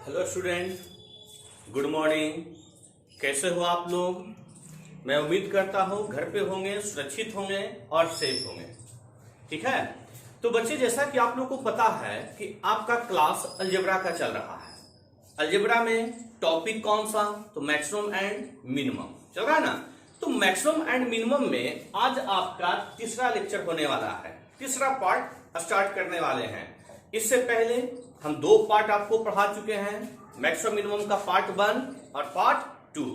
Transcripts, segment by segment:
Hello student, good morning. कैसे हो आप लोग? मैं उम्मीद करता हूँ घर पे होंगे, सुरक्षित होंगे और सेफ होंगे। ठीक है, तो बच्चे, जैसा कि आप लोग को पता है कि आपका क्लास अलजेब्रा का चल रहा है। अलजेब्रा में टॉपिक कौन सा? तो मैक्सिमम एंड मिनिमम चल रहा है ना। तो मैक्सिमम एंड मिनिमम में आज आपका तीसरा लेक्चर होने वाला है, तीसरा पार्ट स्टार्ट करने वाले हैं। इससे पहले हम दो पार्ट आपको पढ़ा चुके हैं, मैक्सिमम मिनिमम का पार्ट 1 और पार्ट 2।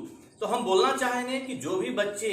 तो हम बोलना चाहेंगे कि जो भी बच्चे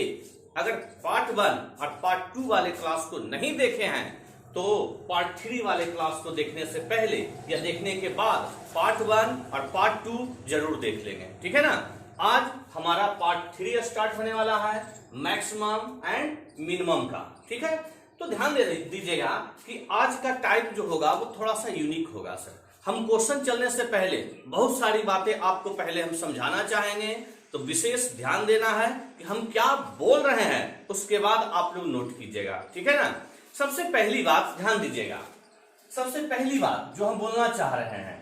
अगर पार्ट 1 और पार्ट 2 वाले क्लास को नहीं देखे हैं तो पार्ट 3 वाले क्लास को देखने से पहले या देखने के बाद पार्ट 1 और पार्ट 2 जरूर देख लेंगे। ठीक है ना। आज हमारा पार्ट 3 स्टार्ट होने वाला है, मैक्सिमम एंड मिनिमम का। ठीक है, तो ध्यान दे दीजिएगा कि आज का टाइप जो होगा वो थोड़ा सा यूनिक होगा सर। हम क्वेश्चन चलने से पहले बहुत सारी बातें आपको पहले हम समझाना चाहेंगे, तो विशेष ध्यान देना है कि हम क्या बोल रहे हैं, उसके बाद आप लोग नोट कीजिएगा। ठीक है ना। सबसे पहली बात ध्यान दीजिएगा, सबसे पहली बात जो हम बोलना चाह रहे हैं,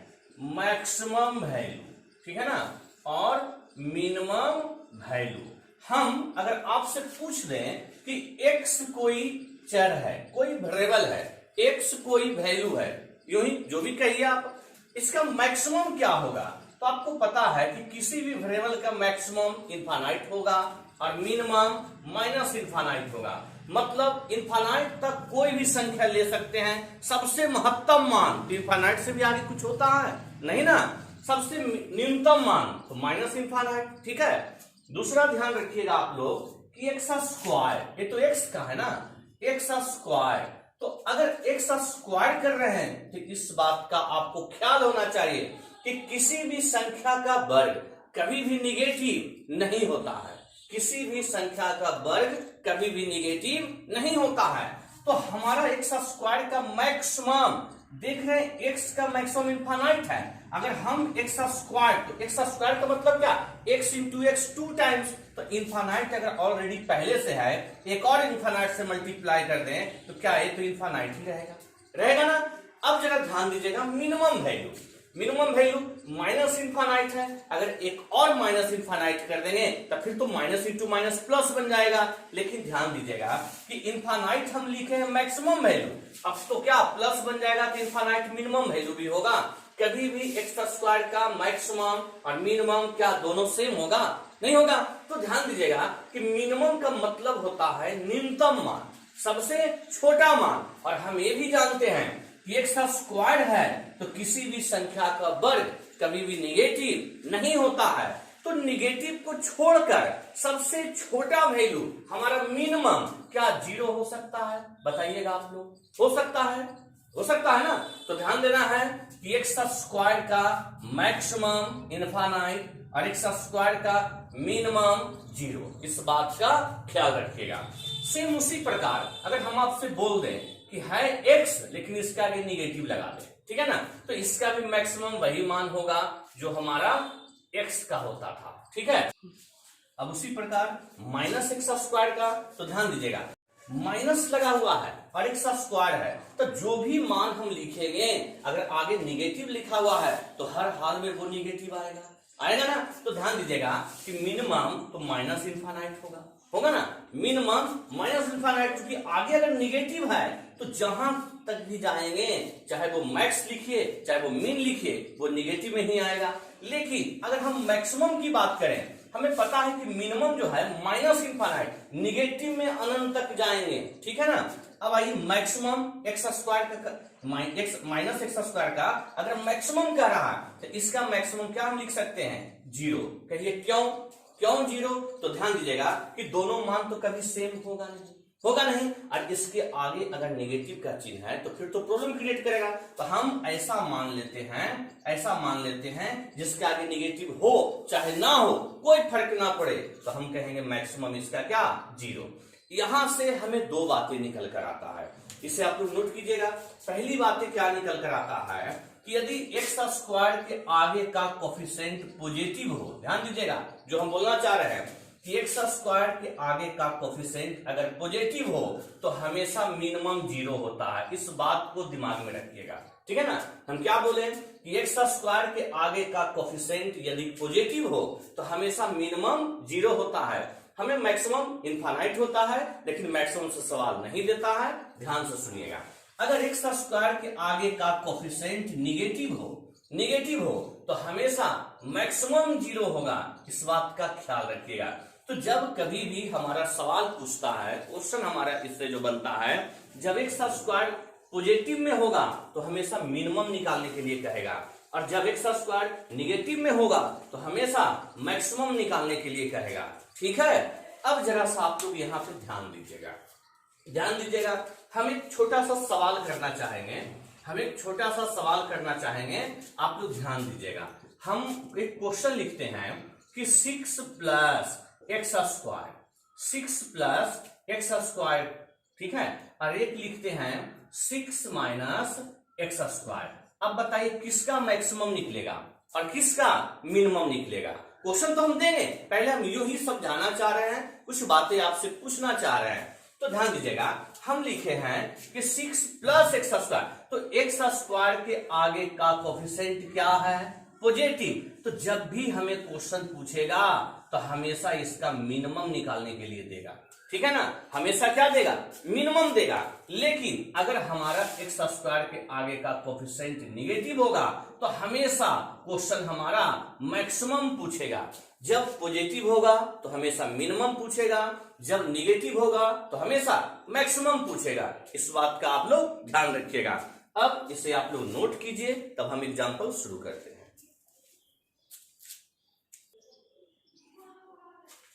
मैक्सिमम वैल्यू, ठीक है ना, और मिनिमम वैल्यू। हम अगर आपसे पूछ दें कि x कोई चर है, कोई वेरिएबल है, x कोई वैल्यू है, यूं ही जो भी कहिए आप, इसका मैक्सिमम क्या होगा? तो आपको पता है कि किसी भी वेरिएबल का मैक्सिमम इनफाइनाइट होगा और मिनिमम माइनस इनफाइनाइट होगा। मतलब इनफाइनाइट तक कोई भी संख्या ले सकते हैं, सबसे महत्तम मान इनफाइनाइट से भी आगे कुछ होता है नहीं ना, सबसे न्यूनतम मान तो माइनस इनफाइनाइट। ठीक है, दूसरा ध्यान रखिएगा आप लोग कि एक्स स्क्वायर, ये तो एक्स का है ना, एक्स स्क्वायर। तो अगर एक्स स्क्वायर कर रहे हैं तो इस बात का आपको ख्याल होना चाहिए कि किसी भी संख्या का वर्ग कभी भी निगेटिव नहीं होता है, किसी भी संख्या का वर्ग कभी भी निगेटिव नहीं होता है। तो हमारा एक्स स्क्वायर का मैक्सिमम देख रहे हैं, एक्स का मैक्सिमम इनफाइनाइट है। अगर हम एक्स स्क्वायर, तो एक्स स्क्वायर का मतलब क्या, एक्स इंटू एक्स 2 टाइम्स। तो इनफाइनाइट अगर ऑलरेडी पहले से है, एक और इनफाइनाइट से मल्टीप्लाई कर दें तो क्या है, तो इनफाइनाइट ही रहेगा ना। अब जरा ध्यान दीजिएगा, minimum value, minimum value minus infinite है, अगर एक और माइनस इनफाइनाइट कर देंगे तो फिर तो माइनस इंटू माइनस प्लस बन जाएगा। लेकिन ध्यान दीजिएगा कि इनफाइनाइट हम लिखे हैं मैक्सिमम वैल्यू, अब तो क्या प्लस बन जाएगा, तो इनफाइनाइट मिनिमम वैल्यू भी होगा। कभी भी एक्स स्क्वायर का मैक्सिमम और मिनिमम क्या दोनों सेम होगा? नहीं होगा। तो ध्यान दीजिएगा कि मिनिमम का मतलब होता है न्यूनतम मान, सबसे छोटा मान। और हम ये भी जानते हैं कि एक्स स्क्वायर है तो किसी भी संख्या का वर्ग कभी भी निगेटिव नहीं होता है। तो निगेटिव को छोड़कर सबसे छोटा वैल्यू हमारा मिनिमम क्या 0 हो सकता है? बताइएगा आप लोग, हो सकता है? हो सकता है ना। तो ध्यान देना है कि एक्स स्क्वायर का मैक्सिमम इनफाइनाइट और एक्स स्क्वायर का मिनिमम 0, इस बात का ख्याल रखिएगा। सेम उसी प्रकार अगर हम आपसे बोल दें कि है x लेकिन इसका आगे निगेटिव लगा दे, ठीक है ना, तो इसका भी मैक्सिमम वही मान होगा जो हमारा x का होता था। ठीक है, अब उसी प्रकार माइनस एक्स स्क्वायर का, तो ध्यान दीजिएगा माइनस लगा हुआ है और एक्स स्क्वायर है, तो जो भी मान हम लिखेंगे अगर आगे निगेटिव लिखा हुआ है तो हर हाल में वो निगेटिव आएगा ना। तो ध्यान दीजिएगा कि मिनिमम तो माइनस इनफाइनाइट होगा ना, मिनिमम माइनस इनफाइनाइट, क्योंकि आगे अगर निगेटिव है तो जहां तक भी जाएंगे, चाहे वो मैक्स लिखिए चाहे वो मिन लिखिए, वो निगेटिव में ही आएगा। लेकिन अगर हम मैक्सिमम की बात करें, हमें पता है कि मिनिमम जो है माइनस इनफाइनाइट, निगेटिव में अनंत तक जाएंगे। ठीक है ना। अब आइए मैक्सिमम एक्स स्क्वायर का माइनस एक्स स्क्वायर का अगर मैक्सिमम कह रहा है तो इसका मैक्सिमम क्या हम लिख सकते हैं? 0। कहिए क्यों 0? तो ध्यान दीजिएगा कि दोनों मान तो कभी सेम होगा नहीं, और इसके आगे अगर नेगेटिव का चिन्ह है तो फिर तो प्रॉब्लम क्रिएट करेगा। तो हम ऐसा मान लेते हैं जिसके आगे नेगेटिव हो चाहे ना हो, कोई फर्क ना पड़े, तो हम कहेंगे मैक्सिमम इसका क्या? 0। यहां से हमें दो बातें निकल कर आता है, इसे आप लोग नोट कीजिएगा। पहली बातें क्या निकल कर आता है कि यदि एक्स स्क्वायर के आगे का कोफिशिएंट पॉजिटिव हो, ध्यान दीजिएगा जो हम बोलना चाह रहे हैं कि एक्स स्क्वायर के आगे का कोफिशिएंट अगर पॉजिटिव हो तो हमेशा मिनिमम 0 होता है। इस बात को दिमाग में रखिएगा। ठीक है ना। हम क्या बोले कि एक्स स्क्वायर के आगे का कोफिशिएंट यदि पॉजिटिव हो तो हमेशा मिनिमम 0 होता है, हमें मैक्सिमम इनफाइनाइट होता है, लेकिन मैक्सिमम से सवाल नहीं देता है। ध्यान से सुनिएगा, अगर एक्स स्क्वायर के आगे का कोफिशिएंट निगेटिव हो तो हमेशा मैक्सिमम 0 होगा, इस बात का ख्याल रखिएगा। तो जब कभी भी हमारा सवाल पूछता है, क्वेश्चन हमारा इससे जो बनता है, जब एक्स स्क्वायर पॉजिटिव में होगा तो हमेशा मिनिमम निकालने के लिए कहेगा, और जब एक्स स्क्वायर निगेटिव में होगा तो हमेशा मैक्सिमम निकालने के लिए कहेगा। ठीक है, अब जरा सा आप लोग यहाँ पे ध्यान दीजिएगा। हम एक छोटा सा सवाल करना चाहेंगे, आप लोग ध्यान दीजिएगा। हम एक क्वेश्चन लिखते हैं कि 6 प्लस एक्स स्क्वायर, ठीक है, और एक लिखते हैं 6 माइनस एक्स स्क्वायर। अब बताइए किसका मैक्सिमम निकलेगा और किसका मिनिमम निकलेगा। क्वेश्चन तो हम देंगे, पहले हम यूं ही समझाना चाह रहे हैं, कुछ बातें आपसे पूछना चाह रहे हैं। तो ध्यान दीजिएगा, हम लिखे हैं कि 6 प्लस एक्स स्क्वायर, तो एक्स स्क्वायर के आगे का कोफिशिएंट क्या है, पॉजिटिव। तो जब भी हमें क्वेश्चन पूछेगा तो हमेशा इसका मिनिमम निकालने के लिए देगा, ठीक है ना, हमेशा क्या देगा, मिनिमम देगा। लेकिन अगर हमारा एक्स स्क्वायर के आगे का कोफिशिएंट निगेटिव होगा तो हमेशा क्वेश्चन हमारा मैक्सिमम पूछेगा। जब पॉजिटिव होगा तो हमेशा मिनिमम पूछेगा, जब निगेटिव होगा तो हमेशा मैक्सिमम पूछेगा। इस बात का आप लोग ध्यान रखिएगा। अब इसे आप लोग नोट कीजिए, तब हम एग्जाम्पल शुरू करते हैं।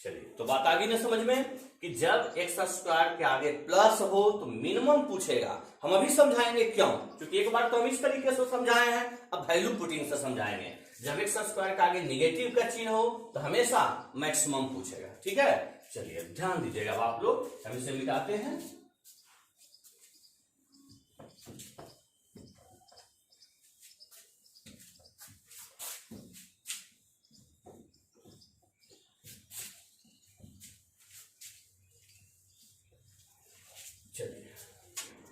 चलिए, तो बात आ गई ना समझ में कि जब एक्स स्क्वायर के आगे प्लस हो तो मिनिमम पूछेगा। हम अभी समझाएंगे क्यों, क्योंकि एक बार तो हम इस तरीके से समझाए हैं, अब वैल्यू पुटिंग से समझाएंगे। जब एक्स स्क्वायर के आगे निगेटिव का चिन्ह हो तो हमेशा मैक्सिमम पूछेगा, ठीक है। चलिए ध्यान दीजिएगा आप लोग, हम इसे मिटाते हैं। चलिए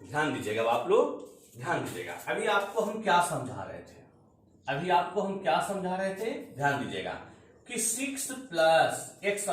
ध्यान दीजिएगा आप लोग, ध्यान दीजिएगा। अभी आपको हम क्या समझा रहे थे, ध्यान दीजिएगा कि 6 प्लस एक्स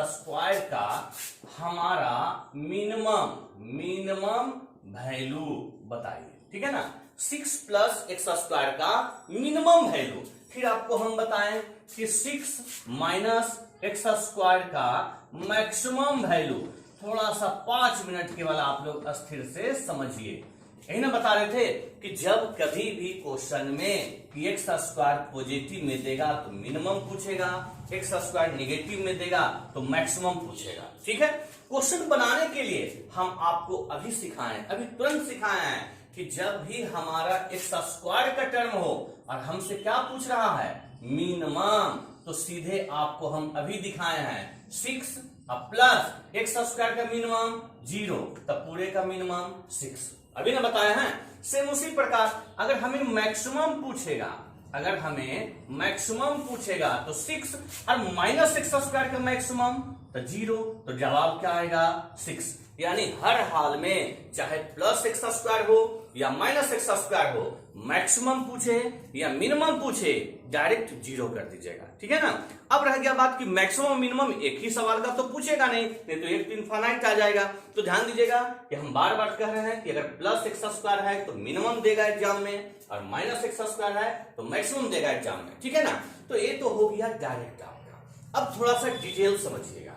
स्क्वायर का हमारा मिनिमम वैल्यू बताइए, ठीक है ना। 6 प्लस एक्स स्क्वायर का मिनिमम वैल्यू, फिर आपको हम बताएं कि 6 माइनस एक्स स्क्वायर का मैक्सिमम वैल्यू। थोड़ा सा 5 मिनट केवल आप लोग स्थिर से समझिए। यही ना बता रहे थे कि जब कभी भी क्वेश्चन में कि एक्स स्क्वायर पॉजिटिव में देगा तो मिनिमम पूछेगा, एक्स स्क्वायर निगेटिव में देगा तो मैक्सिमम पूछेगा, ठीक है। क्वेश्चन बनाने के लिए हम आपको अभी तुरंत सिखाए हैं कि जब भी हमारा एक्स स्क्वायर का टर्म हो और हमसे क्या पूछ रहा है, मिनिमम, तो सीधे आपको हम अभी दिखाए हैं 6 प्लस एक्स स्क्वायर का मिनिमम 0, तब पूरे का मिनिमम 6, अभी ना बताए हैं। सेम उसी प्रकार अगर हमें मैक्सिमम पूछेगा तो 6 और माइनस एक्स स्क्वायर का मैक्सिमम तो 0, तो जवाब क्या आएगा, 6। यानी हर हाल में चाहे प्लस एक्स स्क्वायर हो या माइनस एक्स स्क्वायर हो, मैक्सिमम पूछे या मिनिमम पूछे, डायरेक्ट 0 कर दीजिएगा, ठीक है ना। अब रह गया बात कि मैक्सिमम मिनिमम एक ही सवाल का तो पूछेगा नहीं तो एक इनफाइनाइट आ जाएगा। तो ध्यान दीजिएगा कि हम बार बार कह रहे हैं कि अगर प्लस एक्स स्क्वायर है तो मिनिमम देगा एग्जाम में, और माइनस एक्स स्क्वायर है तो मैक्सिमम देगा एग्जाम में, ठीक है ना। तो ये तो हो गया डायरेक्ट आपका। अब थोड़ा सा डिटेल समझिएगा,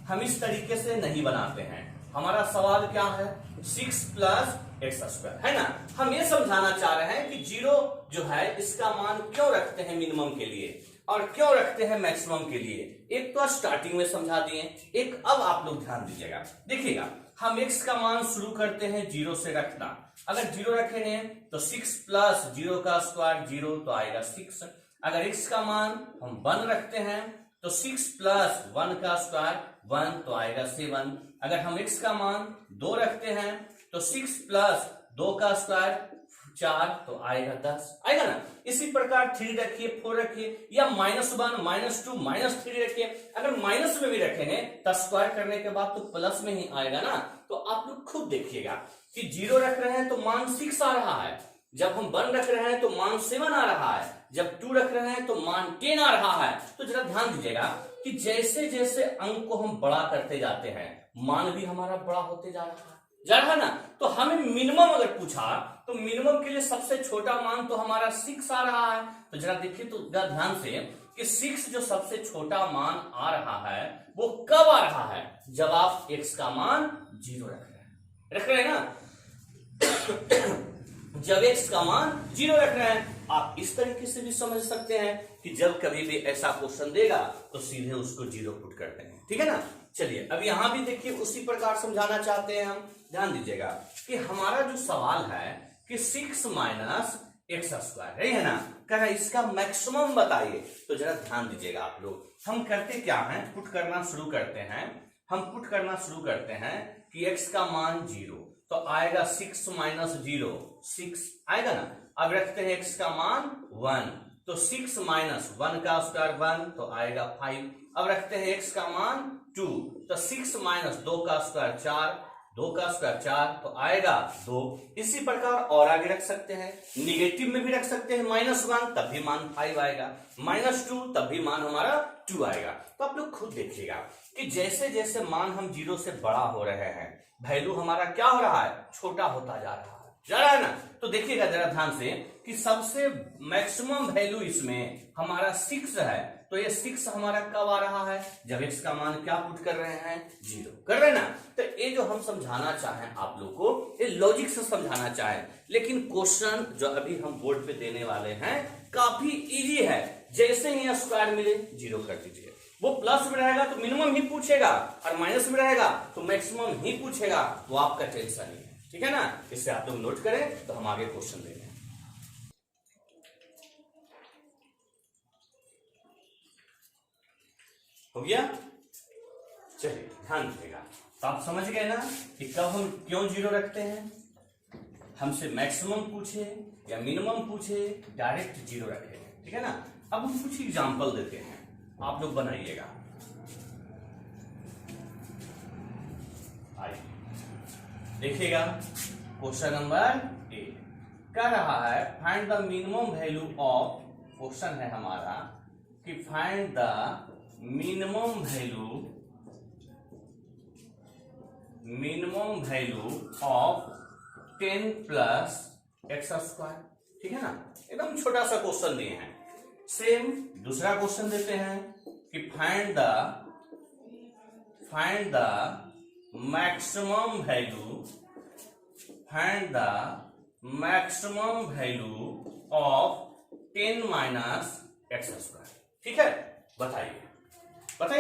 हम इस तरीके से नहीं बनाते हैं। हमारा सवाल क्या है, 6 प्लस एक्स स्क्वायर, है ना। हम ये समझाना चाह रहे हैं कि 0 जो है इसका मान क्यों रखते हैं मिनिमम के लिए और क्यों रखते हैं मैक्सिमम के लिए। एक तो स्टार्टिंग में समझा दिए, एक अब आप लोग ध्यान दीजिएगा। देखिएगा, हम x का मान शुरू करते हैं 0 से रखना। अगर 0 रखेंगे तो 6 प्लस 0 का स्क्वायर 0 तो आएगा 6। अगर x का मान हम 1 रखते हैं तो 6 प्लस 1 का स्क्वायर 1 तो आएगा 7। अगर हम x का मान 2 रखते हैं तो 6 प्लस 2 का स्क्वायर 4 तो आएगा 10, आएगा ना। इसी प्रकार 3 रखिए, 4 रखिए, या -1 -2 -3 रखिए। अगर माइनस में भी रखेंगे तो स्क्वायर करने के बाद तो प्लस में ही आएगा ना। तो आप लोग खुद देखिएगा कि 0 रख रहे हैं तो मान 6 आ रहा है, जब हम 1 रख रहे हैं तो मान 7 आ रहा है, जब 2 रख रहे हैं तो मान 10 आ रहा है। तो जरा ध्यान दीजिएगा कि जैसे जैसे अंक को हम बड़ा करते जाते हैं, मान भी हमारा बड़ा होते जा रहा है ना। तो हमें मिनिमम अगर पूछा तो मिनिमम के लिए सबसे छोटा मान तो हमारा 6 आ रहा है। तो जरा देखिए तो ध्यान से कि 6 जो सबसे छोटा मान आ रहा है वो कब आ रहा है, जब आप x का मान 0 रख रहे हैं ना। जब x का मान 0 रख रहे हैं। आप इस तरीके से भी समझ सकते हैं कि जब कभी भी ऐसा क्वेश्चन देगा तो सीधे उसको 0 पुट करते हैं, ठीक है ना। चलिए अब यहां भी देखिए उसी प्रकार समझाना चाहते हैं हम। ध्यान दीजिएगा कि हमारा जो सवाल है कि 6 माइनस एक्स स्क्वायर है ना, कह रहा इसका मैक्सिमम बताइए। तो जरा ध्यान दीजिएगा आप लोग, हम करते क्या है, पुट करना शुरू करते हैं। हम पुट करना शुरू करते हैं कि x का मान 0 तो आएगा 6 माइनस 0 6 आएगा ना। अब रखते हैं x का मान 1 तो 6 माइनस 1 का स्क्वायर 1 तो आएगा 5। अब रखते हैं x का मान 2 तो 6 माइनस 2 का स्क्वायर 4, 2 का स्क्वायर 4 तो आएगा 2। इसी प्रकार और आगे रख सकते हैं, निगेटिव में भी रख सकते हैं -1 तब भी मान 5 आएगा, -2 तब भी मान हमारा 2 आएगा। तो आप लोग खुद देखिएगा कि जैसे जैसे मान हम 0 से बड़ा हो रहे हैं, वैल्यू हमारा क्या हो रहा है, छोटा होता जा रहा है ना। तो देखिएगा जरा ध्यान से कि सबसे मैक्सिमम वैल्यू इसमें हमारा 6 है। तो ये 6 हमारा कब आ रहा है, जब x का मान क्या पुट कर रहे हैं, 0 कर रहे हैं ना। तो ये जो हम समझाना चाहें आप लोग को, ये लॉजिक से समझाना चाहें, लेकिन क्वेश्चन जो अभी हम बोर्ड पे देने वाले हैं काफी इजी है। जैसे ही स्क्वायर मिले 0 कर दीजिए। वो प्लस में रहेगा तो मिनिमम ही पूछेगा और माइनस में रहेगा तो मैक्सिमम ही पूछेगा, वो आपका टेंशन नहीं है, ठीक है ना। इससे आप लोग नोट करें तो हम आगे क्वेश्चन देंगे। हो गया, चलिए ध्यान दीजिएगा। तो आप समझ गए ना कि कब हम क्यों 0 रखते हैं, हमसे मैक्सिमम पूछे या मिनिमम पूछे डायरेक्ट 0 रखे, ठीक है ना। अब हम कुछ एग्जांपल देते हैं, आप लोग बनाइएगा। आइए देखिएगा क्वेश्चन नंबर 8 कह रहा है find the minimum value of, question है हमारा कि find the minimum value of 10 plus x square, ठीक है ना। एकदम छोटा सा क्वेश्चन दिए हैं। सेम दूसरा क्वेश्चन देते हैं कि find the maximum value of 10 minus x square, ठीक है। बताइए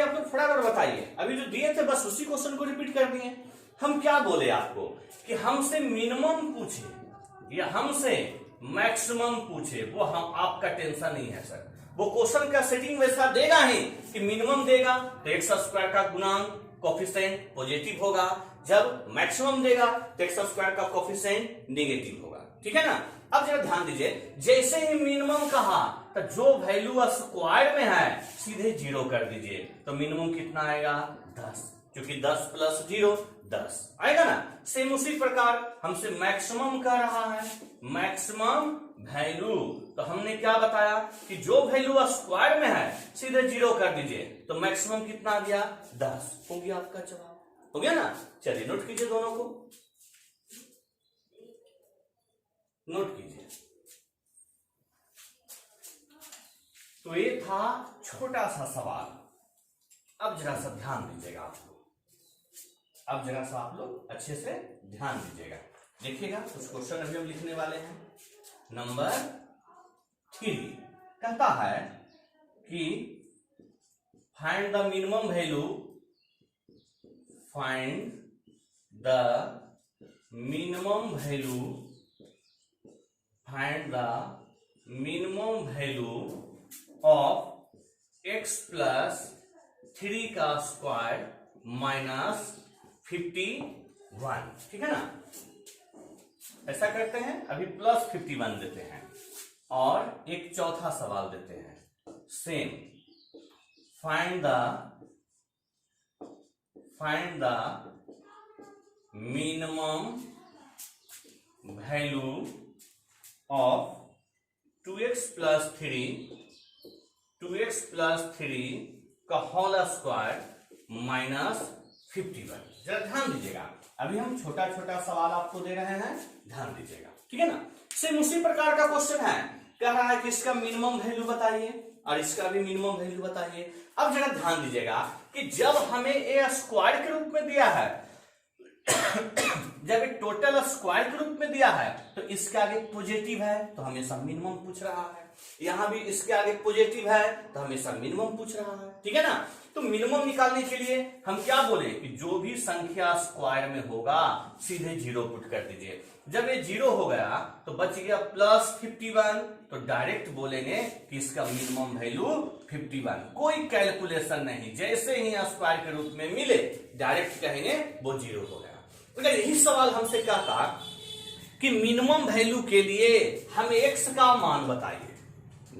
आप लोग फटाफट बताइए। अभी जो दिए थे बस उसी क्वेश्चन को रिपीट कर दिए। हम क्या बोले आपको कि हमसे मिनिमम पूछे या हमसे मैक्सिमम पूछे, वो हम आपका टेंशन नहीं है सर। वो क्वेश्चन का सेटिंग वैसा देगा ही कि मिनिमम देगा तो एक्स स्क्वायर का गुणांक कोफिशिएंट पॉजिटिव होगा, जब मैक्सिमम देगा तो एक्स स्क्वायर का कोफिशिएंट नेगेटिव होगा, ठीक है ना। अब जरा ध्यान दीजिए, जैसे ही मिनिमम कहा तो जो वैल्यू स्क्वायर में है सीधे 0 कर दीजिए। तो मिनिमम कितना आएगा, 10, क्योंकि 10 प्लस 0 10 आएगा ना। सेम उसी प्रकार हमसे मैक्सिमम कह रहा है, मैक्सिमम वैल्यू, तो हमने क्या बताया कि जो वैल्यू स्क्वायर में है सीधे 0 कर दीजिए। तो मैक्सिमम कितना आ गया, 10 हो गया आपका जवाब, हो गया ना। चलिए नोट कीजिए, दोनों को नोट कीजिए। तो ये था छोटा सा सवाल। अब जरा सा ध्यान दीजिएगा आप लोग, अब जरा सा आप लोग अच्छे से ध्यान दीजिएगा। देखिएगा कुछ क्वेश्चन अभी हम लिखने वाले हैं। नंबर 3 कहता है कि find the minimum value, find the minimum value of x plus 3 का स्क्वायर माइनस 51, ठीक है ना। ऐसा करते हैं, अभी प्लस 51 देते हैं और एक चौथा सवाल देते हैं same, find the minimum value of 2x plus 3 का होल स्क्वायर माइनस 51। जरा ध्यान दीजिएगा, अभी हम छोटा छोटा सवाल आपको दे रहे हैं, ध्यान दीजिएगा, ठीक है ना। सेम उसी प्रकार का क्वेश्चन है, कह रहा है कि इसका मिनिमम वैल्यू बताइए और इसका भी मिनिमम वैल्यू बताइए। अब जरा ध्यान दीजिएगा कि जब हमें ए स्क्वायर के रूप में दिया है, जब एक टोटल स्क्वायर के रूप में दिया है तो इसके आगे पॉजिटिव है तो हमेशा मिनिमम पूछ रहा है, यहां भी इसके आगे पॉजिटिव है तो हमेशा मिनिमम पूछ रहा है, ठीक है ना। तो मिनिमम निकालने के लिए हम क्या बोले कि जो भी संख्या स्क्वायर में होगा सीधे 0 पुट कर दीजिए। जब ये 0 हो गया तो बच गया प्लस 51, तो डायरेक्ट बोलेंगे कि इसका मिनिमम वैल्यू 51, कोई कैलकुलेशन नहीं, जैसे ही स्क्वायर के रूप में मिले डायरेक्ट कहेंगे वो 0 हो गया। तो यही सवाल हमसे कहता कि मिनिमम वैल्यू के लिए हमें x का मान बताइए।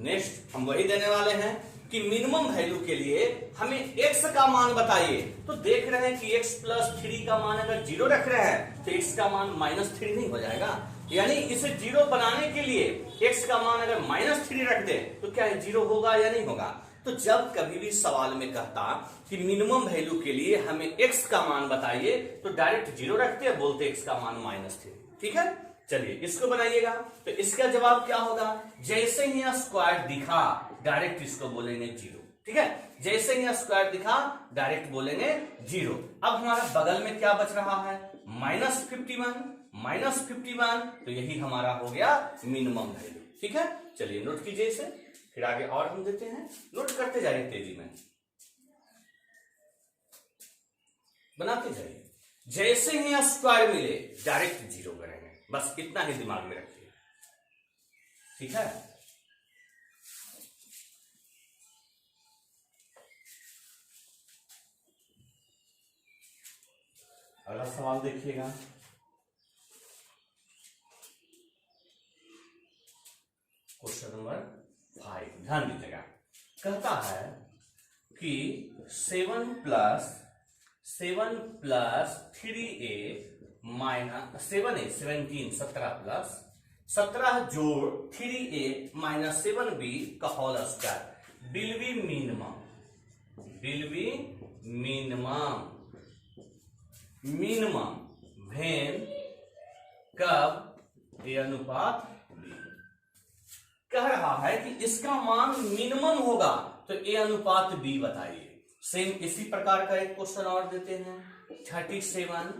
नेक्स्ट हम वही देने वाले हैं कि मिनिमम वैल्यू के लिए हमें x का मान बताइए। तो देख रहे हैं कि x प्लस 3 का मान अगर 0 रख रहे हैं तो x का मान -3 नहीं हो जाएगा, यानी इसे 0 बनाने के लिए x का मान अगर -3 रख दे तो क्या 0 होगा या नहीं होगा। तो जब कभी भी सवाल में कहता कि मिनिमम वैल्यू के लिए हमें x का मान बताइए तो डायरेक्ट 0 रखते हैं, बोलते x का मान -3, ठीक है। चलिए इसको बनाइएगा, तो इसका जवाब क्या होगा, जैसे ही स्क्वायर दिखा डायरेक्ट इसको बोलेंगे 0, ठीक है। जैसे ही स्क्वायर दिखा डायरेक्ट बोलेंगे 0। अब हमारा बगल में क्या बच रहा है, -51, तो यही हमारा हो गया मिनिमम वैल्यू, ठीक है। चलिए नोट कीजिए इसे, फिर आगे और हम देते हैं, नोट करते जाइए तेजी में, बनाते जाइए। जैसे ही स्क्वायर मिले डायरेक्ट 0 करेंगे, बस इतना ही दिमाग में रखिए, ठीक है। अगला सवाल देखिएगा, क्वेश्चन नंबर 5, ध्यान दीजिएगा। कहता है कि 7 प्लस 3a माइनस 17 प्लस 17 जोड़ 3a माइनस 7b का whole square will be minimum when कब ए अनुपात b। कह रहा है कि इसका मान मिनिमम होगा तो ए अनुपात b बताइए। सेम इसी प्रकार का एक क्वेश्चन और देते हैं, 37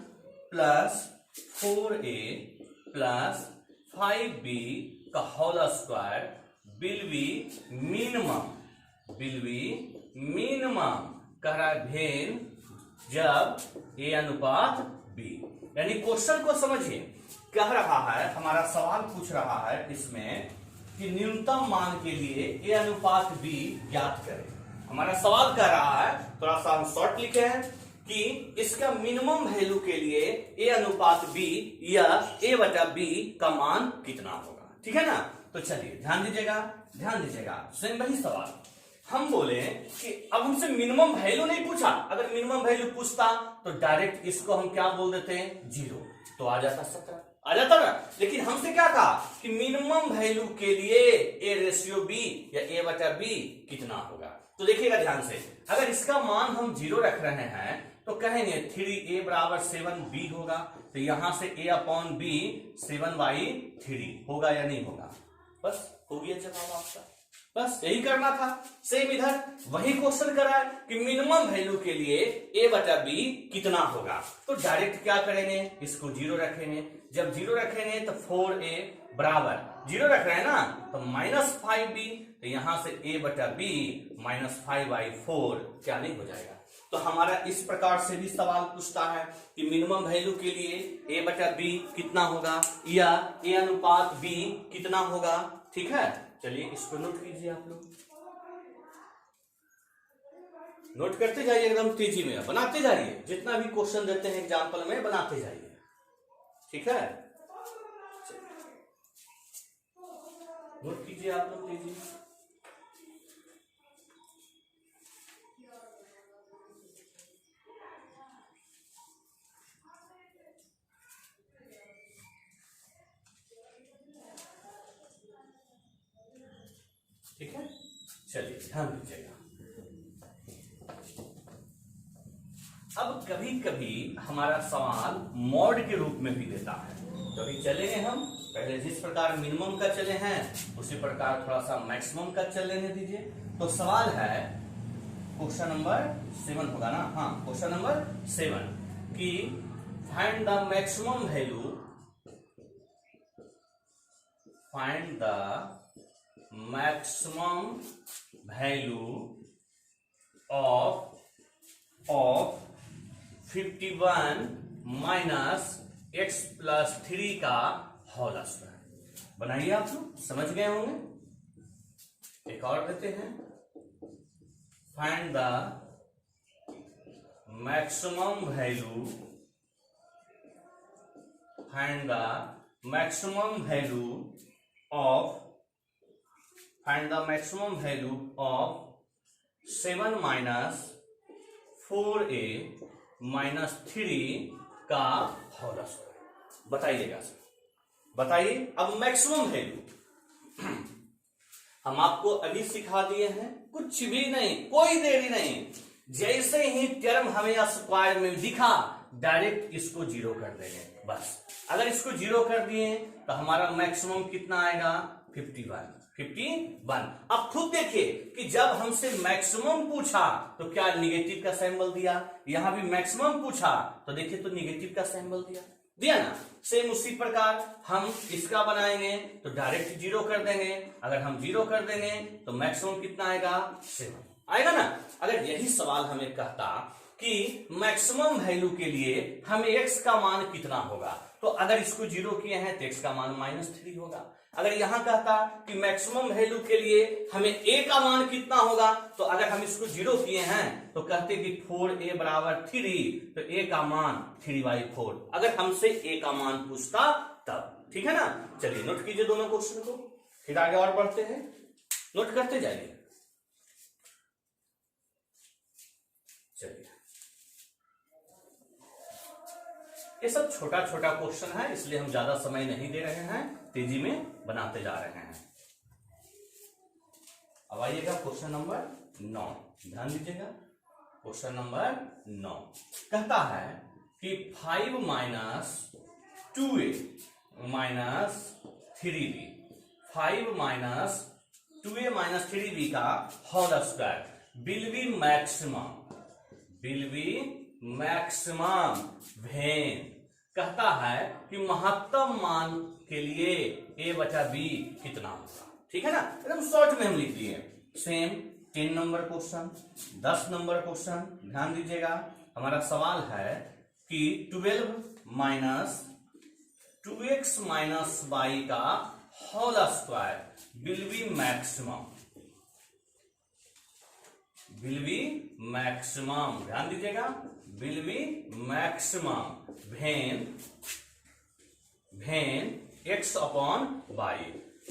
प्लस 4a प्लस 5b का whole square will be minimum कह रहा है भेन जब ए अनुपात b। यानी क्वेश्चन को समझिए, कह रहा है, हमारा सवाल पूछ रहा है इसमें कि न्यूनतम मान के लिए ए अनुपात b ज्ञात करें। हमारा सवाल कह रहा है, थोड़ा सा हम शॉर्ट लिखे हैं कि इसका मिनिमम वैल्यू के लिए ए अनुपात b या a बटा b का मान कितना होगा, ठीक है ना। तो चलिए ध्यान दीजिएगा, सेम वही सवाल हम बोले कि अब हमसे मिनिमम वैल्यू नहीं पूछा, अगर मिनिमम वैल्यू पूछता तो डायरेक्ट इसको हम क्या बोल देते हैं 0, तो आ जाता 17, आ जाता ना। लेकिन हमसे क्या कहा कि मिनिमम वैल्यू के लिए ए रेशियो b या a बटा b कितना होगा। तो देखिएगा ध्यान से, अगर इसका मान हम 0 रख रहे हैं तो कहेंगे 3a बराबर 7b होगा, तो यहां से a अपॉन b 7/3 होगा या नहीं होगा। बस हो गया जवाब आपका, बस यही करना था। सेम इधर वही क्वेश्चन करा है कि मिनिमम वैल्यू के लिए a बटा b कितना होगा, तो डायरेक्ट क्या करेंगे, इसको 0 रखेंगे। जब 0 रखेंगे तो 4a बराबर 0 रख रहे हैं ना, तो -5b, तो यहां से a बटा b -5/4 क्या नहीं हो जाएगा। तो हमारा इस प्रकार से भी सवाल पूछता है कि मिनिमम वैल्यू के लिए a बटा b कितना होगा या a अनुपात b कितना होगा, ठीक है। चलिए इसको नोट कीजिए, आप लोग नोट करते जाइए, एकदम तेजी में बनाते जाइए, जितना भी क्वेश्चन देते हैं एग्जाम्पल में बनाते जाइए, ठीक है। नोट कीजिए आप लोग लीजिए। ठीक है, चलिए ध्यान दीजिएगा। अब कभी कभी हमारा सवाल मॉड के रूप में भी देता है, तो अभी चलेंगे हम पहले जिस प्रकार मिनिमम का चले हैं उसी प्रकार थोड़ा सा मैक्सिमम का चल लेने दीजिए। तो सवाल है क्वेश्चन नंबर 7 होगा ना, हाँ क्वेश्चन नंबर 7 कि find the maximum value, find the maximum value of 51 minus x plus 3 का होल स्क्वायर। बनाइए, आप लोग समझ गए होंगे। एक और देते हैं, find the maximum value, find the maximum value of, find the maximum value of 7 minus 4a minus 3 का होल स्क्वायर। बताइएगा सर, बताइए। अब मैक्सिमम वैल्यू हम आपको अभी सिखा दिए हैं, कुछ भी नहीं, कोई देरी नहीं। जैसे ही टर्म हमें स्क्वायर में दिखा डायरेक्ट इसको जीरो कर देंगे बस। अगर इसको जीरो कर दिए तो हमारा मैक्सिमम कितना आएगा, 51। अब खुद देखिए कि जब हमसे मैक्सिमम पूछा तो क्या निगेटिव का सिंबल दिया, यहां भी मैक्सिमम पूछा तो देखिए तो निगेटिव का सिंबल दिया ना। सेम उसी प्रकार हम इसका बनाएंगे तो डायरेक्ट जीरो कर देंगे। अगर हम जीरो कर देंगे तो मैक्सिमम कितना आएगा, 7 आएगा ना। अगर यही सवाल हमें कहता कि मैक्सिमम वैल्यू के लिए हमें x का मान कितना होगा, तो अगर इसको जीरो किए हैं तो x का मान -3 होगा। अगर यहां कहता कि मैक्सिमम वैल्यू के लिए हमें a का मान कितना होगा, तो अगर हम इसको जीरो किए हैं तो कहते कि 4a बराबर 3, तो a का मान 3/4। अगर हमसे a का मान पूछता तब, ठीक है ना। चलिए नोट कीजिए दोनों क्वेश्चन को, फिर आगे और बढ़ते हैं, नोट करते जाइए। चलिए, ये सब छोटा छोटा क्वेश्चन है, इसलिए हम ज्यादा समय नहीं दे रहे हैं, तेजी में बनाते जा रहे हैं। अब आइएगा क्वेश्चन नंबर 9, ध्यान दीजिएगा। क्वेश्चन नंबर 9 कहता है कि 5 minus 2a minus 3b, 5 minus 2a minus 3b का whole square will be maximum, will be maximum when, कहता है कि महत्तम मान के लिए a बटा b कितना होगा। ठीक है ना, एकदम शॉर्ट में हम लिख लिए। Same 10 number question, 10 number question, ध्यान दीजिएगा। हमारा सवाल है कि 12 माइनस 2x माइनस y का whole square will be maximum, will be maximum, ध्यान दीजिएगा, will be maximum when x upon y,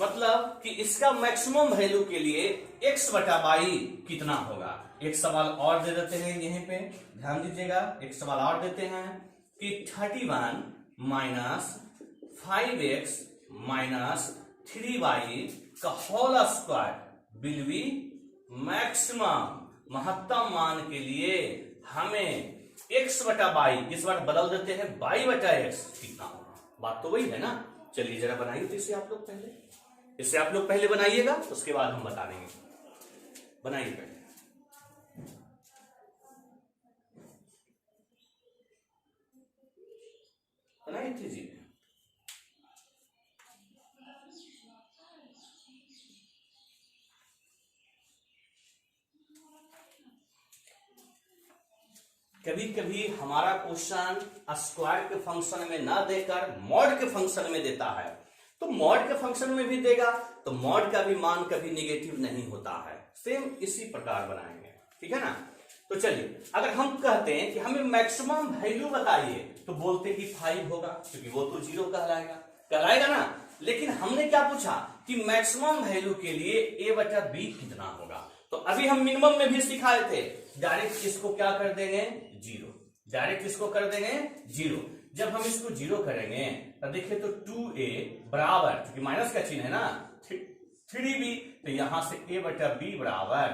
मतलब कि इसका मैक्सिमम वैल्यू के लिए x बटा y कितना होगा। एक सवाल और दे देते हैं यहीं पे, ध्यान दीजिएगा। एक सवाल और देते हैं कि 31 माइनस 5x माइनस 3y का whole square will be maximum, महत्तम मान के लिए हमें x बटा y, इस बार बदल देते हैं y बटा x कितना होगा। बात तो वही है ना। चलिए जरा बनाइए तो इसे आप लोग पहले, इसे आप लोग पहले बनाइएगा, उसके बाद हम बता देंगे। बनाइए पहले, बनाइए कीजिए। कभी कभी हमारा क्वेश्चन स्क्वायर के फंक्शन में ना देकर मॉड के फंक्शन में देता है, तो मॉड के फंक्शन में भी देगा तो मॉड का भी मान कभी निगेटिव नहीं होता है। सेम इसी प्रकार बनाएंगे, ठीक है ना। तो चलिए, अगर हम कहते हैं कि हमें मैक्सिमम वैल्यू बताइए तो बोलते कि 5 होगा, क्योंकि वो तो 0 कहलाएगा ना। लेकिन हमने क्या पूछा कि मैक्सिमम वैल्यू के लिए a बटा b कितना होगा। तो अभी हम मिनिमम में भी सिखाए थे, डायरेक्ट इसको क्या कर देंगे, जीरो। डायरेक्ट इसको कर देंगे जीरो। जब हम इसको जीरो करेंगे तो देखिए तो 2a बराबर, क्योंकि माइनस का चिन्ह है ना, 3b, तो यहां से a बटा b बराबर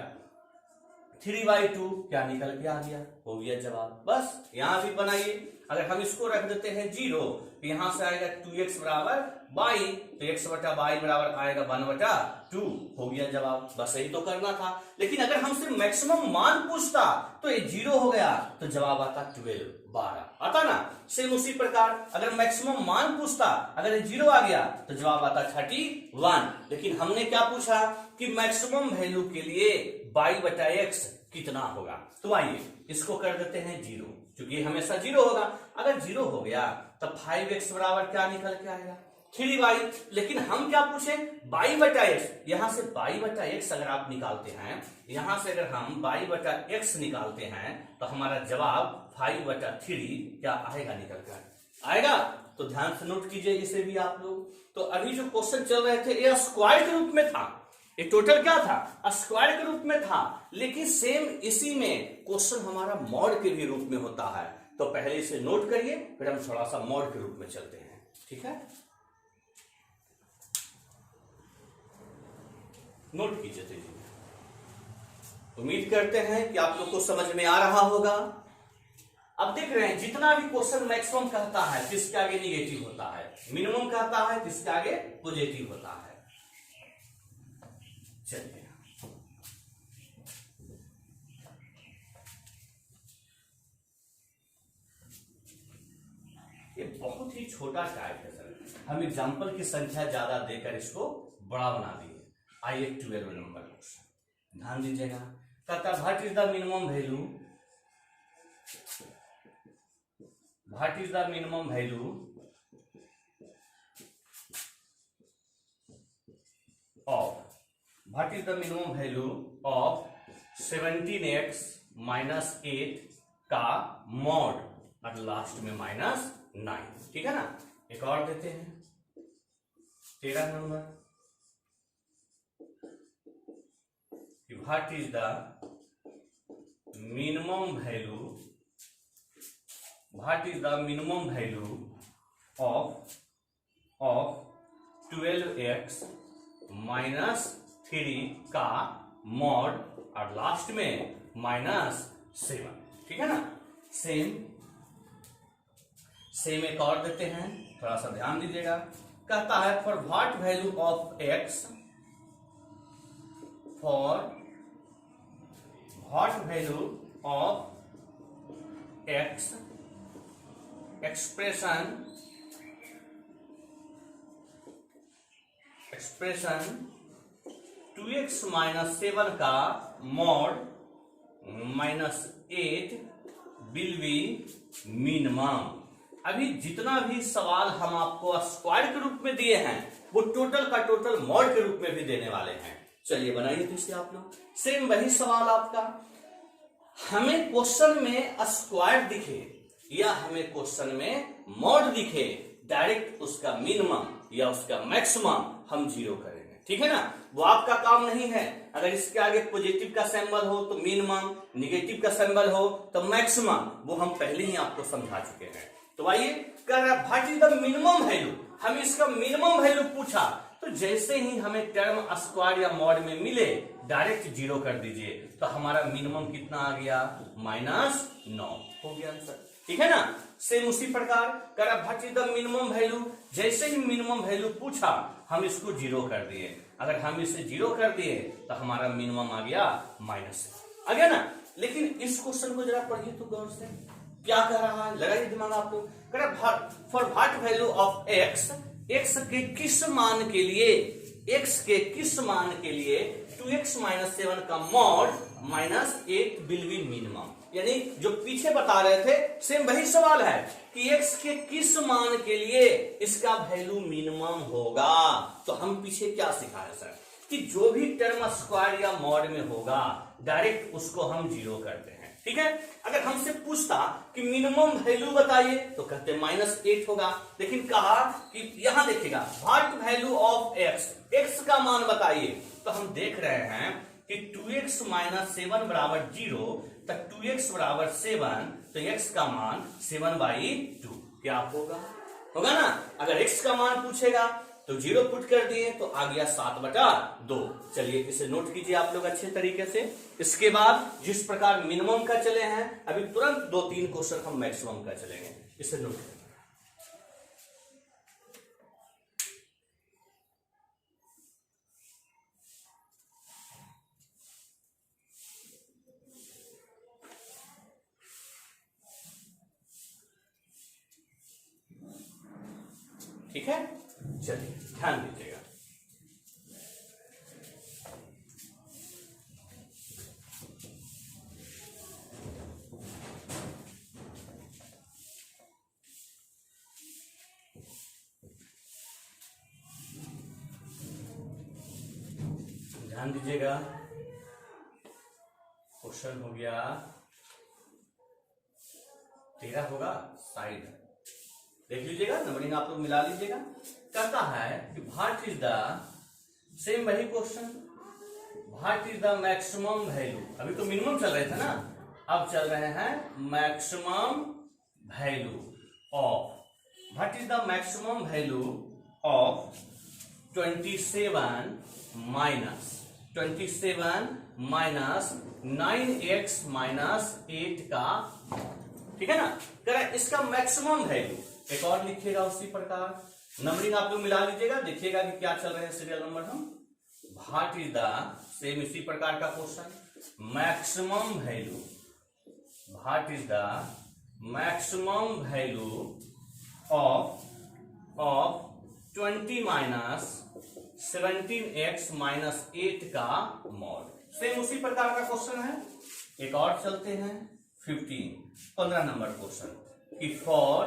3/2 क्या निकल के आ गया, हो गया जवाब। बस यहां भी बनाइए। अगर हम इसको रख देते हैं जीरो तो यहां से आएगा 2x बराबर बाई, तो x बटा बाई बराबर आएगा 1/2, हो गया जवाब। बस यही तो करना था। लेकिन अगर हमसे मैक्सिमम मान पूछता तो ये जीरो हो गया तो जवाब आता 12 आता ना। सेम उसी प्रकार अगर मैक्सिमम मान पूछता, अगर ये जीरो आ गया तो जवाब आता 31। लेकिन हमने क्या पूछा कि मैक्सिमम वैल्यू के लिए y बटा x कितना होगा। तो आइए इसको कर देते हैं जीरो, क्योंकि ये हमेशा जीरो होगा। अगर जीरो हो गया तब 5x बराबर क्या निकल के आएगा, 3y। लेकिन हम क्या पूछे, y बटा x। यहां से y बटा x अगर आप निकालते हैं, यहां से अगर हम y बटा x निकालते हैं तो हमारा जवाब 5 बटा 3 क्या आएगा, निकल कर आएगा। तो ध्यान से नोट कीजिए इसे भी आप लोग। तो अभी जो क्वेश्चन चल रहे थे ये स्क्वायर के रूप में था, ये टोटल क्या था, स्क्वायर के रूप में था। लेकिन सेम इसी में क्वेश्चन हमारा मॉड के भी रूप में होता है। तो पहले इसे नोट करिए, फिर हम थोड़ा सा मॉड के रूप में चलते हैं, ठीक है। नोट कीजिए तेजी में। उम्मीद करते हैं कि आप लोग को समझ में आ रहा होगा। अब देख रहे हैं जितना भी क्वेश्चन मैक्सिमम कहता है किसके आगे निगेटिव होता है, मिनिमम कहता है किसके आगे पॉजिटिव होता है। चलिए ये बहुत ही छोटा टाइप है सर, हम एग्जांपल की संख्या ज्यादा देकर इसको बड़ा बना दिए। आइए 12 नंबर क्वेश्चन ध्यान दीजिएगा। कहता what is the minimum value, what is the minimum value of, what is the minimum value of 17x minus 8 का मॉड और लास्ट में -9, ठीक है ना। एक और देते हैं 13 number, what is the minimum value, what is the minimum value of 12x minus 3 का मॉड और लास्ट में -7, ठीक है ना। सेम एक और देते हैं, थोड़ा सा ध्यान दीजिएगा। कहता है for what value of x, for what value of x expression 2x minus 7 का मॉड -8 विल बी मिनिमम। अभी जितना भी सवाल हम आपको स्क्वायर के रूप में दिए हैं वो टोटल का टोटल मॉड के रूप में भी देने वाले हैं। चलिए बनाइए तो इसे आप लोग। सेम वही सवाल आपका, हमें क्वेश्चन में स्क्वायर दिखे या हमें क्वेश्चन में मॉड दिखे, डायरेक्ट उसका मिनिमम या उसका मैक्सिमम हम जीरो करेंगे, ठीक है ना। वो आपका काम नहीं है। अगर इसके आगे पॉजिटिव का सिंबल हो तो मिनिमम, निगेटिव का सिंबल हो तो मैक्सिमम, वो हम पहले ही आपको समझा चुके हैं। तो आइए कह रहा है what is the minimum value, हम इसका मिनिमम वैल्यू पूछा तो जैसे ही हमें टर्म स्क्वायर या मॉड में मिले डायरेक्ट जीरो कर दीजिए, तो हमारा मिनिमम कितना आ गया, -9 हो गया आंसर, ठीक है ना। सेम उसी प्रकार कह रहा what is the minimum value, जैसे ही मिनिमम वैल्यू पूछा हम इसको जीरो कर दिए। अगर हम इसे जीरो कर दिए तो हमारा मिनिमम आ गया -, आ गया ना। लेकिन इस क्वेश्चन को जरा पढ़िए तो गौर से, क्या कह रहा है, लगाइए दिमाग आप लोग। कह रहा for what value of x, x के किस मान के लिए, x के किस मान के लिए 2x माइनस 7 का मॉड -8 विल बी मिनिमम। यानी जो पीछे बता रहे थे सेम वही सवाल है कि x के किस मान के लिए इसका वैल्यू मिनिमम होगा। तो हम पीछे क्या सिखाए सर कि जो भी टर्म स्क्वायर या मॉड में होगा डायरेक्ट उसको हम जीरो करते हैं, ठीक ठीक है। अगर हमसे पूछता कि मिनिमम वैल्यू बताइए तो कहते -8 होगा, लेकिन कहा कि यहां देखिएगा what value of x, x का मान बताइए, तो हम देख रहे हैं कि 2x - 7 बराबर 0, तक 2x बराबर 7, तो x का मान 7/2 क्या होगा, होगा ना। अगर x का मान पूछेगा तो 0 पुट कर दिए तो आ गया 7/2। चलिए इसे नोट कीजिए आप लोग अच्छे तरीके से। इसके बाद जिस प्रकार मिनिमम का चले हैं, अभी तुरंत 2-3 क्वेश्चन हम मैक्सिमम का चलेंगे, इसे नोट करें। ठीक है, चलिए ध्यान दीजिएगा। ध्यान दीजिएगा, क्वेश्चन हो गया 13 होगा साइड, देख लीजिएगा, नंबरिंग आप लोग मिला लीजिएगा। कहता है कि व्हाट इज द, सेम वही question, what is the maximum value, अभी तो मिनिमम चल रहे थे ना, अब चल रहे हैं maximum value of, what is the maximum value of 27 minus 9x - 8 का, ठीक है ना, करें इसका मैक्सिमम वैल्यू। एक और लिखिएगा उसी प्रकार, नंबरिंग आप लोग मिला लीजिएगा, देखिएगा कि क्या चल रहे हैं सीरियल नंबर हम। व्हाट इज द, सेम इसी प्रकार का question, maximum value, what is the maximum value of 20 - 17x - 8 का मॉड, सेम उसी प्रकार का क्वेश्चन है। एक और चलते हैं 15 नंबर क्वेश्चन कि for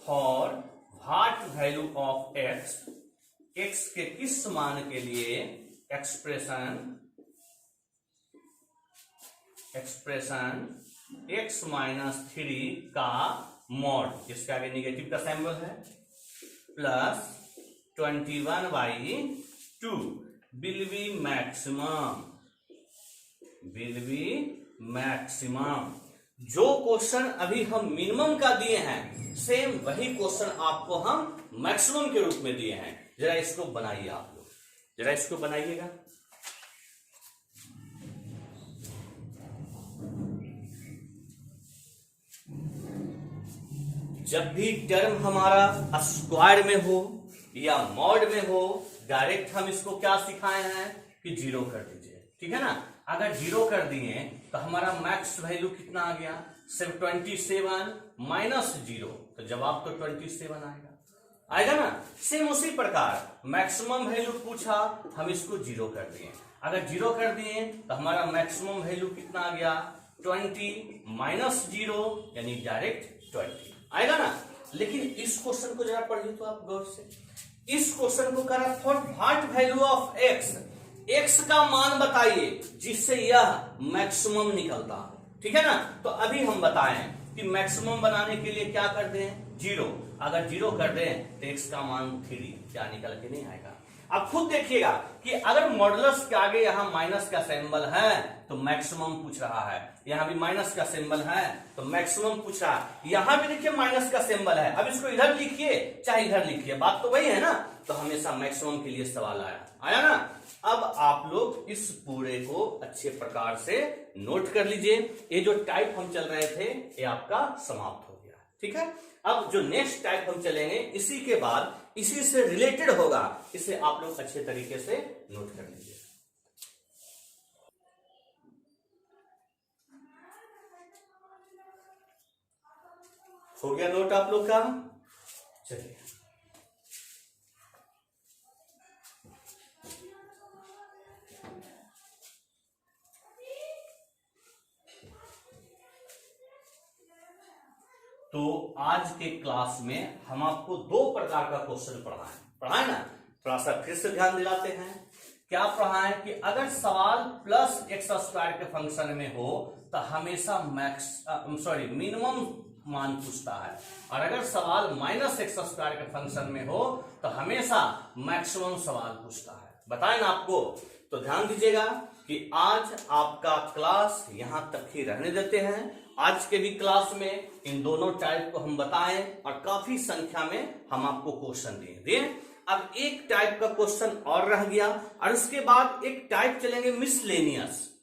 what value of x, x के किस मान के लिए एक्सप्रेशन x - 3 का मॉड, इसके आगे निगेटिव का सिंबल है, प्लस 21/2 विल बी मैक्सिमम। जो क्वेश्चन अभी हम मिनिमम का दिए हैं, सेम वही क्वेश्चन आपको हम मैक्सिमम के रूप में दिए हैं। जरा इसको बनाइए आप लोग, जरा इसको बनाइएगा। जब भी टर्म हमारा स्क्वायर में हो या मॉड में हो, डायरेक्ट हम इसको क्या सिखाए हैं कि 0 कर दीजिए, ठीक है ना। अगर 0 कर दिए तो हमारा मैक्स वैल्यू कितना आ गया, सिर्फ 27 माइनस 0, तो जवाब तो 27 आएगा ना। सेम उसी प्रकार मैक्सिमम वैल्यू पूछा, हम इसको 0 कर दिए, अगर 0 कर दिए तो हमारा मैक्सिमम वैल्यू कितना आ गया, 20 माइनस 0 यानी डायरेक्ट 20 आएगा ना। लेकिन इस क्वेश्चन को जरा पढ़िए तो आप गौर से, इस क्वेश्चन को करा for what value of x का मान बताइए जिससे यह मैक्सिमम निकलता है, ठीक है ना। तो अभी हम बताएं कि मैक्सिमम बनाने के लिए क्या कर दें, 0, अगर 0 कर दें तो x का मान 3 क्या निकल के नहीं आएगा। अब खुद देखिएगा कि अगर मॉडुलस के आगे यहां माइनस का सिंबल है तो मैक्सिमम पूछ रहा है, यहां भी माइनस का सिंबल है तो मैक्सिमम पूछ रहा है, यहां भी देखिए माइनस का सिंबल है, अब इसको इधर लिखिए चाहे इधर लिखिए, बात तो वही है ना। तो हमेशा मैक्सिमम के लिए सवाल आया ना। अब आप लोग इस पूरे को अच्छे प्रकार से नोट कर लीजिए। ये जो टाइप हम चल रहे थे ये आपका समाप्त हो गया, ठीक है। अब जो नेक्स्ट टाइप हम चलेंगे इसी के बाद, इसी से रिलेटेड होगा, इसे आप लोग अच्छे तरीके से नोट कर लीजिए। हो गया नोट आप लोग का, चलिए तो आज के क्लास में हम आपको 2 प्रकार का क्वेश्चन पढ़ाए ना, थोड़ा सा फिर से ध्यान दिलाते हैं क्या पढ़ा है कि अगर सवाल प्लस एक्स स्क्वायर के फंक्शन में हो तो हमेशा मिनिमम मान पूछता है, और अगर सवाल माइनस एक्स स्क्वायर के फंक्शन में हो तो हमेशा मैक्सिमम सवाल पूछता है। बताएं ना आपको। तो ध्यान दीजिएगा कि आज आपका क्लास यहां तक ही रहने देते हैं। आज के भी क्लास में इन दोनों टाइप को हम बताएं और काफी संख्या में हम आपको क्वेश्चन दिए। अब एक टाइप का क्वेश्चन और रह गया, और उसके बाद एक टाइप चलेंगे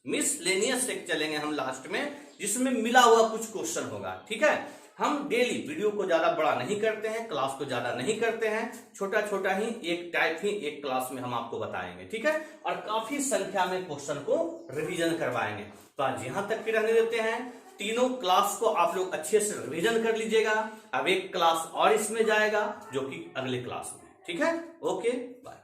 मिसलेनियस एक चलेंगे हम लास्ट में, जिसमें मिला हुआ कुछ क्वेश्चन होगा। ठीक है, हम डेली वीडियो को ज्यादा बड़ा नहीं करते हैं, क्लास को ज्यादा नहीं करते हैं, छोटा छोटा ही एक टाइप ही एक क्लास में हम आपको बताएंगे। ठीक है, और काफी संख्या में क्वेश्चन को रिवीजन करवाएंगे। तो आज यहां तक के रहने देते हैं। तीनों क्लास को आप लोग अच्छे से रिवीजन कर लीजिएगा। अब एक क्लास और इसमें जाएगा जो कि अगले क्लास में। ठीक है, ओके बाय।